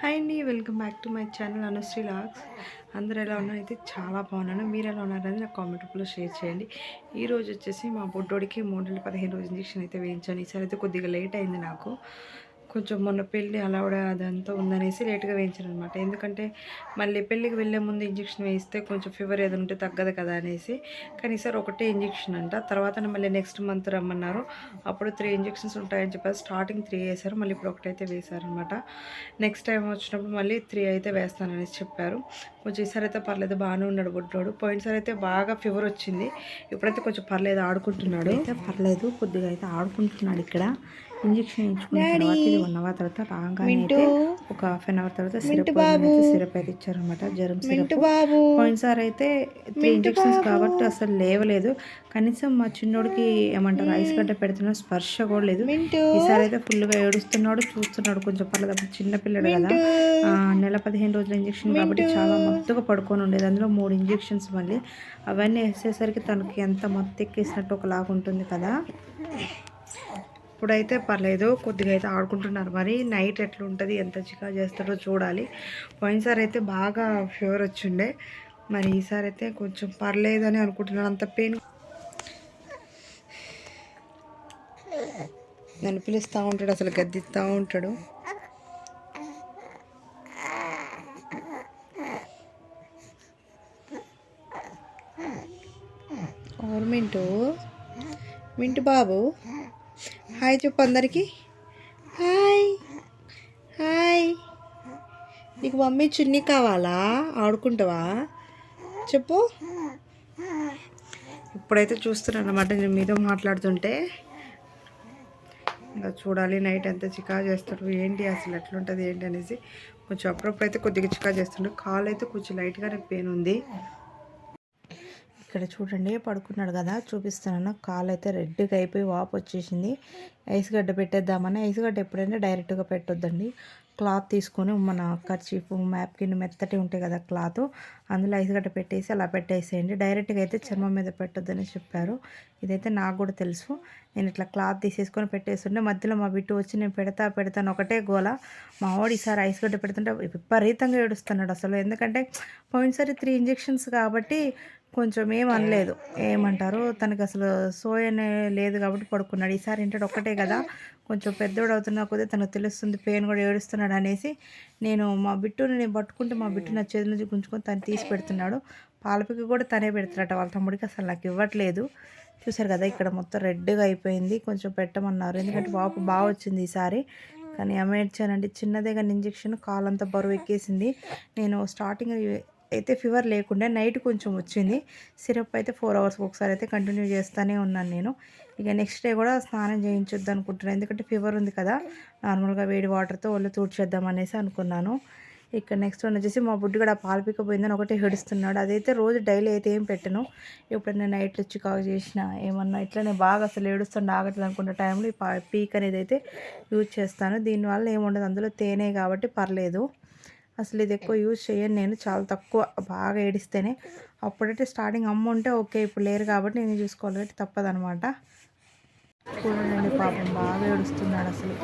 Hi అండి, welcome back to my channel Anushree vlogs. అందరూ ఎలా ఉన్నారు? అయితే చాలా బాగున్నాను. మీరు ఎలా ఉన్నారని నాకు కామెంట్ రూపంలో షేర్ చేయండి. ఈరోజు వచ్చేసి మా బొడ్డోడికి 3 నెలల 15 రోజు ఇంజెక్షన్ అయితే వేయించాను. ఈసారి అయితే కొద్దిగా లేట్ అయింది నాకు. కొంచెం మొన్న పెళ్ళి అలవడ అదంతా ఉందనేసి లేట్గా వేయించాను అనమాట. ఎందుకంటే మళ్ళీ పెళ్ళికి వెళ్ళే ముందు ఇంజెక్షన్ వేయిస్తే కొంచెం ఫీవర్ ఏదో ఉంటే తగ్గదు కదా అనేసి. కానీ ఈసారి ఒకటే ఇంజెక్షన్ అంట. తర్వాత మళ్ళీ నెక్స్ట్ మంత్ రమ్మన్నారు. అప్పుడు 3 ఇంజెక్షన్స్ ఉంటాయని చెప్పారు. స్టార్టింగ్ 3 వేశారు, మళ్ళీ ఇప్పుడు ఒకటైతే వేశారనమాట. నెక్స్ట్ టైం వచ్చినప్పుడు మళ్ళీ 3 అయితే వేస్తాననేసి చెప్పారు. కొంచెం ఈసారి అయితే పర్లేదు, బాగానే ఉన్నాడు బుడ్డోడు. పోయినసారి అయితే బాగా ఫీవర్ వచ్చింది. ఇప్పుడైతే కొంచెం పర్లేదు, ఆడుకుంటున్నాడు. అయితే పర్లేదు, కొద్దిగా అయితే ఆడుకుంటున్నాడు. ఇక్కడ ఇంజెక్షన్ వేయించుకున్న తర్వాత ఇది 1 అవర్ తర్వాత రాగానే అయితే ఒక హాఫ్ అన్ అవర్ తర్వాత సిరప్ అయితే ఇచ్చారనమాట, జ్వరం సిరప్. పోయినసారి అయితే 3 ఇంజెక్షన్స్ కాబట్టి అసలు లేవలేదు. కనీసం మా చిన్నోడికి ఏమంటారు ఐస్ గడ్డ పెడుతున్న స్పర్శ కూడా లేదు. ఈసారి అయితే ఫుల్గా ఏడుస్తున్నాడు, చూస్తున్నాడు. కొంచెం పర్లేదు, చిన్నపిల్లడు కదా, నెల 15 రోజుల ఇంజెక్షన్ కాబట్టి చాలా మత్తుగా పడుకొని ఉండేది. అందులో 3 ఇంజెక్షన్స్ మళ్ళీ అవన్నీ వేసేసరికి తనకి ఎంత మత్తు ఎక్కేసినట్టు ఒకలాగా ఉంటుంది కదా. ఇప్పుడైతే పర్లేదు, కొద్దిగా అయితే ఆడుకుంటున్నారు. మరి నైట్ ఎట్లా ఉంటుంది, ఎంత చికా చేస్తాడో చూడాలి. పోయినసారి అయితే బాగా ఫీవర్ వచ్చిండే, మరి ఈసారి అయితే కొంచెం పర్లేదని అనుకుంటున్నాను. అంత పెయిన్ నన్ను పిలుస్తూ ఉంటాడు, అసలు గద్దిస్తూ ఉంటాడు. మింటు బాబు హాయ్ చెప్పు అందరికి. Hi hi. నీకు మమ్మీ చున్నీ కావాలా? ఆడుకుంటావా? చెప్పు. ఇప్పుడైతే చూస్తున్నాను అన్నమాట, నేను మీతో మాట్లాడుతుంటే. ఇంకా చూడాలి నైట్ ఎంత చికా చేస్తాడు, ఏంటి అసలు ఎట్లుంటుంది ఏంటి అనేసి. కొంచెం అప్పుడప్పుడు అయితే కొద్దిగా చికా చేస్తుండే. కాలు అయితే కొంచెం లైట్గానే పెయిన్ ఉంది. ఇక్కడ చూడండి, పడుకున్నాడు కదా, చూపిస్తున్నాను. కాలు అయితే రెడ్గా అయిపోయి వాపు వచ్చేసింది. ఐస్ గడ్డ పెట్టేద్దామని. ఐస్ గడ్డ ఎప్పుడైనా డైరెక్ట్గా పెట్టొద్దండి. క్లాత్ తీసుకొని మన కర్చీఫ్ మ్యాప్కిన్ మెత్తటి ఉంటాయి కదా క్లాత్, అందులో ఐస్ గడ్డ పెట్టేసి అలా పెట్టేసేయండి. డైరెక్ట్గా అయితే చర్మం మీద పెట్టొద్దని చెప్పారు. ఇదైతే నాకు కూడా తెలుసు. నేను ఇట్లా క్లాత్ తీసేసుకొని పెట్టేస్తుంటే మధ్యలో మా బిట్టు వచ్చి నేను పెడతాను ఒకటే గోల. మా వాడు ఈసారి ఐస్ గడ్డ పెడుతుంటే విపరీతంగా ఏడుస్తున్నాడు అసలు. ఎందుకంటే పోయినసారి 3 ఇంజెక్షన్స్ కాబట్టి కొంచెం ఏమనలేదు, ఏమంటారు తనకి అసలు సోయనే లేదు కాబట్టి పడుకున్నాడు. ఈసారి ఏంటంటే ఒక్కటే కదా, కొంచెం పెద్దోడు అవుతున్నా కొద్దీ తనకు తెలుస్తుంది, పెయిన్ కూడా ఏడుస్తున్నాడు అనేసి నేను పట్టుకుంటే మా బిట్టు నా చేతి నుంచి గుంజుకొని తను తీసి పెడుతున్నాడు. పాలపికి కూడా తనే పెడుతున్నాట వాళ్ళ తమ్ముడికి, అసలు నాకు ఇవ్వట్లేదు. చూసారు కదా, ఇక్కడ మొత్తం రెడ్గా అయిపోయింది. కొంచెం పెట్టమన్నారు, ఎందుకంటే వాపు బాగా వచ్చింది ఈసారి. కానీ అమేడ్చానండి, చిన్నదే కానీ ఇంజెక్షన్ కాలంతా బరువు ఎక్కేసింది. నేను స్టార్టింగ్ అయితే ఫీవర్ లేకుండా నైట్ కొంచెం వచ్చింది. సిరప్ అయితే 4 అవర్స్కి ఒకసారి అయితే కంటిన్యూ చేస్తూనే ఉన్నాను నేను. ఇక నెక్స్ట్ డే కూడా స్నానం చేయించొద్దు అనుకుంటున్నాను, ఎందుకంటే ఫీవర్ ఉంది కదా, నార్మల్గా వేడి వాటర్తో ఒళ్ళు తూడ్చేద్దాం అనేసి అనుకున్నాను. ఇక్కడ నెక్స్ట్ వన్ వచ్చేసి మా బుడ్డి కూడా పాలు పోయిందని ఒకటే హెడుస్తున్నాడు. అదైతే రోజు డైలీ అయితే ఏం పెట్టను. ఎప్పుడైనా నైట్లో చికాకు చేసిన ఏమన్నా ఇట్లనే బాగా అసలు ఏడుస్తుండే ఆగట్లేదు అనుకున్న టైంలో ఈ పీక్ అనేది అయితే యూజ్ చేస్తాను. దీనివల్ల ఏముండదు, అందులో తేనె కాబట్టి పర్లేదు. అసలు ఇది ఎక్కువ యూజ్ చేయను నేను, చాలా తక్కువ, బాగా ఏడిస్తేనే. అప్పుడైతే స్టార్టింగ్ అమ్మ ఉంటే ఓకే, ఇప్పుడు లేరు కాబట్టి నేను చూసుకోవాలి కాబట్టి తప్పదనమాట. చూడండి పాపం బాగా ఏడుస్తున్నాడు అసలు.